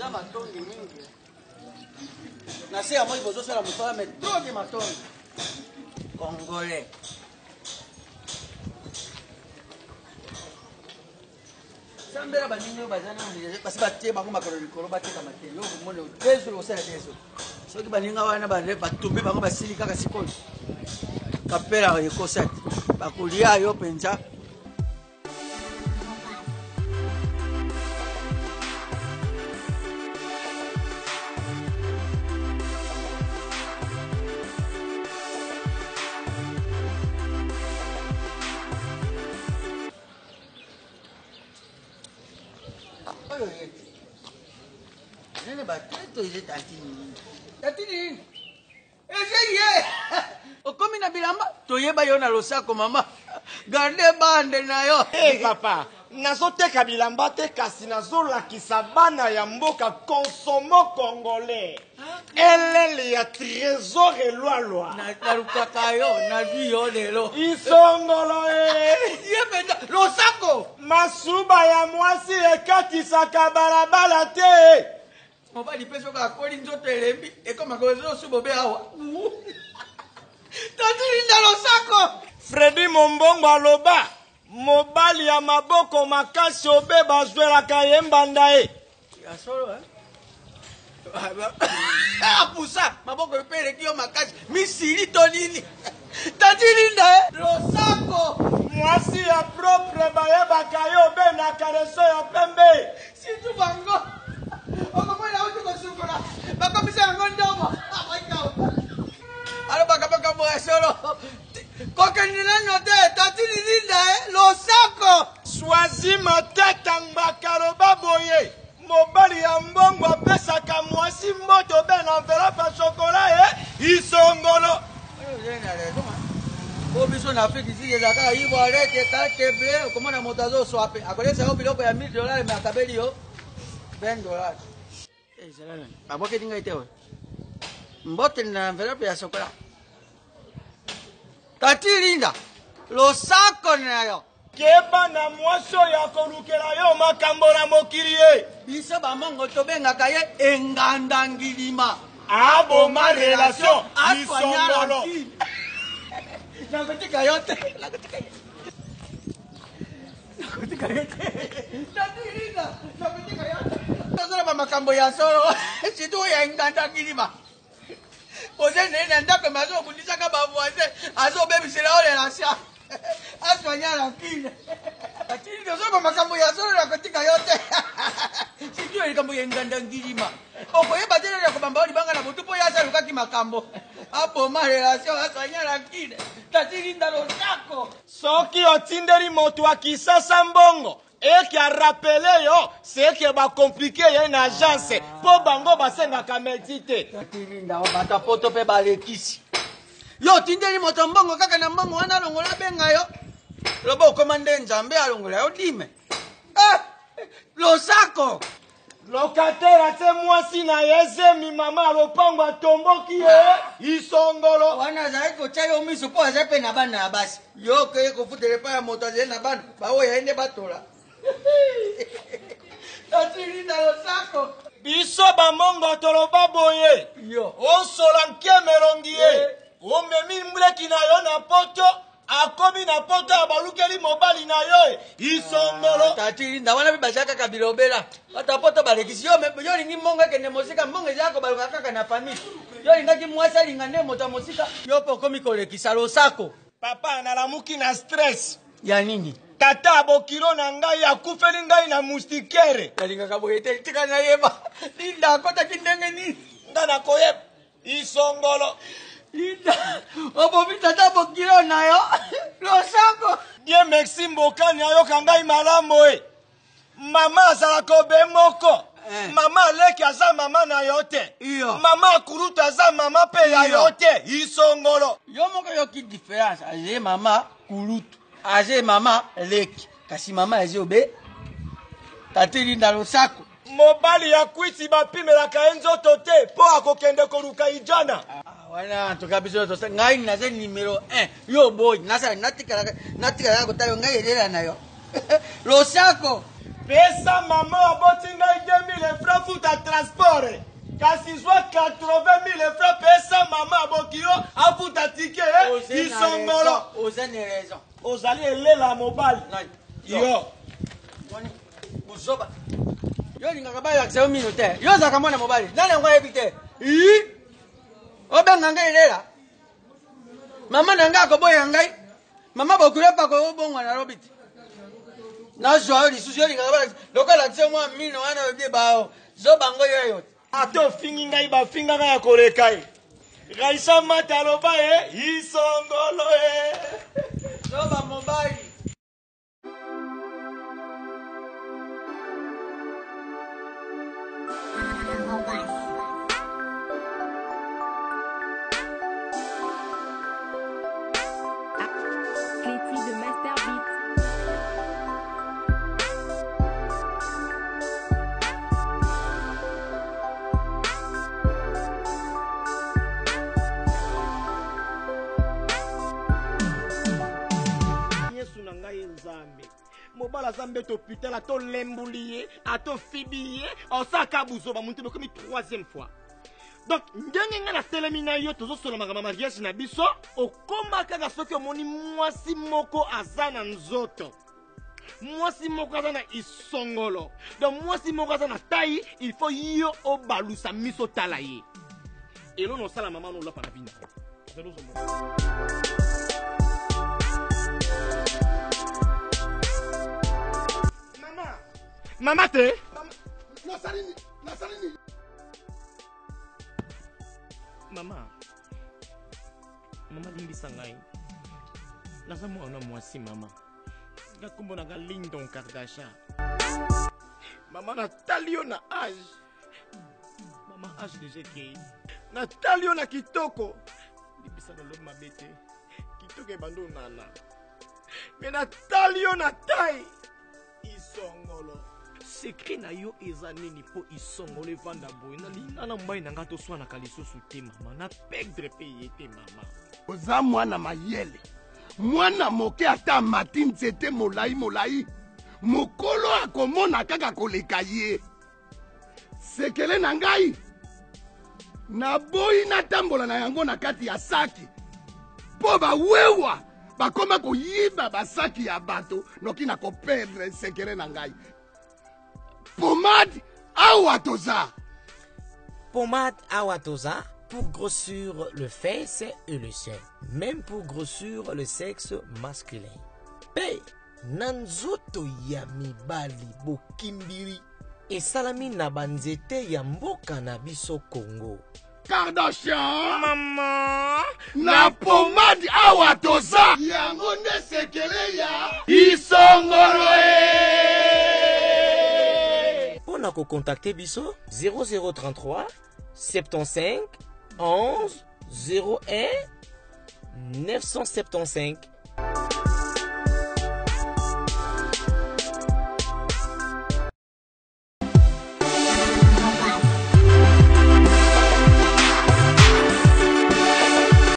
Eza matongi mingi. Na se ya moi bozo sala musala mais trop de matongi. Congolais. Sambera baninyo bazana basi batie bango makolo likolo bateka matelo kumone tezo osala tezo. Soki baninga wana batumbi bango basili kaka sikoyo. Kapela ekosati. Bakulia yo penza. Nene bateto ile tatini. Tatini. Ejeye. Okomi na bilamba toyeba yo na losako mama. Garde bande na yo. Hey papa, nazoteka bilamba te kasi nazolakisa bana ya mboka consomo congolais. Elele ya trésor elwalwa. Na lukaka yo na vi yo lelo. Isongolo Yebenda losako. Masuba ya mwasi ekatisaka balabala te. Mobali peso ka koli nzoto elembi ekoma kozo subobe awa. Tatulinda losako. Fredi Mombongo aloba mobali ya maboko makasi obe bazwelaka ye mbanda ye. Ya solo Apusa maboko epele kio makasi misili tonini. Tatulinda losako. Mwasi ya propre bayebaka yo be na kareso ya pembe. Situ bango. Okomwela utu kosukola. Bakomisa yango ndomo. Alo baka mwa solo. Kokenilano te tatulinda losako. Swazi matata mbakalo baboye. Mobali ya mbongo apesaka mwasi moto be na enveloppe ya chocolat isongolo. Obiso na Afrique ici ezaka yibo arete carte bleue komona moto azo swape. Akolesa yo biloko ya $1000 mais akabeli yo $20. Ezalana. Baboke dinga ite we. Mbote na enveloppe ya chocolat. Tatilinda losako nayo. Keba na mwaso ya kolukela yo makambo na mokili ye. Biso bamongo tobengaka ye engandangilima. Aboma relation isongolo. Nakotika yote. Nakotika yote. Tatilinda nakotika yote. Tazama ba makambo ya solo. Situ ya engandangilima. Oze nene ndako mazo kundisa kaba voisin azo bebisela ole la sia. Aswanya la kine. Lakini ndio makambo ya solo nakotika yote. Situ ile kambo ya engandangilima. Okoyeba tena ya kubamba oli banga na butupo ya sa lukaki makambo. Hapo ma relation aswanya la kine. Tatilinda losako. Soki otindeli moto wa kisasa mbongo eki arapele yo seke ba compliqué ye na agence po bango basengaka medite. Tatilinda bata poto pe balekisi. Yo tindeli moto mbongo kaka na mbongo wana longola benga yo. Lobo komande nzambe alongola yo dime. Losako. Locataire ate mwasi na yezemi mama lopango atomboki ye isongolo. Wana zai ko chayo miso po azepe na bana basi. Yo ke ko futele pa ya moto aze na bana. Bawo ya ende batola. Tatilinda losako. Biso bamongo toloba boye. Yo. Osola nkemelongi ye. Omemi mbleki na yo na poto. Akomi na poto abalukeli mobali na yo isongolo. Tatilinda wana bibazaka kabilobela. Bata poto balekisi yo lingi monga kende mosika monga zako baluka kaka na famille. Yo lingaki mwasa lingane moto mosika. Yo poko mikolekisa losako. Papa nalamuki na stress. Ya nini? Tata abokilo na ngai akufeli ngai na moustiquaire. Kalinga kaboyete tika na yeba. Linda kota kindenge ni. Ngana koyeb isongolo. Linda. Obo bitata bokilo na yo. Losako. Die merci mbokani ayoka ngai malamu e. Mama azalaka obe moko. Mama aleki aza mama na yo te. Mama akurutu aza mama pe ya yo te. Isongolo. Yo moko yo ki différence. Aze mama kurutu. Aze mama leki. Kasi mama aze obe. Tatilinda losako. Mobali ya kwiti bapimelaka ye nzoto te po akokende koluka ijana. Wana tukabiso to ngai naze numero 1. Yo boy, nasa natika kotalo ngai elela na yo. Losako. Pesa maman aboti ngai 2000 francs futa transport. Kasi zwa 80 000 francs pesa maman abokio afuta ticket isongolo. Ozane raison. Ozali elela mobali. Yo. Uzoba. Yo lingaka ba yakisa omino te. Yo zaka mwana mobali. Nani ngo ebite? Obenga ngai elela. Mama nanga ko boya ngai. Mama bokure pa ko bongwa na robiti. Na joyo lisusu yo lingaka ba lokola tse mwa mino wana obie bao. Zoba ngo yoyo. Ato fingi ngai ba finga ngai akorekai. Raisa mataloba isongolo Zoba mobile. Mobala zambe to putain la to lemboulier, a to fibier, on saka bouzo ba monter comme 3e fois. Donc ndenge nga na telemina yo tozo solo magama mariage na biso, okoma kaka soki omoni mwasi moko azana nzoto. Mwasi moko azana isongolo. Donc mwasi moko azana taille, il faut yo obalusa miso talaye. Et l'on sala maman no la pa na bina. Mama te? Nasalini. Mama limbisa ngai. Naza mwana mwasi mama. Ngakombo na Lindon Kardashian. Mama natali yo na âge. Mama âge déjà gay. Natali yo na kitoko. Limbisa na lo mabete. Kitoko ebando nana. Mais natali yo na taille. Isongolo. Secret na yo eza nini po isongolo evanda boye na linga na mbai na nga toswana kalisusu te mama na perdre pe yete mama. Oza mwana mayele. Mwana moke ata mati nzete molai. Mokolo akomona kaka koleka ye. Sekele na ngai. Na boyi na tambola na yango na kati ya saki. Po ba wewa. Bakoma koyiba basaki ya bato noki na ko perdre sekele na ngai. Pomade awatoza. Pommade awatoza pour grossir le fesse et le sein, même pour grossir le sexe masculin. Pe nanzoto ya mibali bokimbiri esalami na banzete ya mboka na biso Congo. Kardashian Mama na pomade awatoza. Yango nde sekele ya isongolo On a contacté biso 0033 75 11 01 975.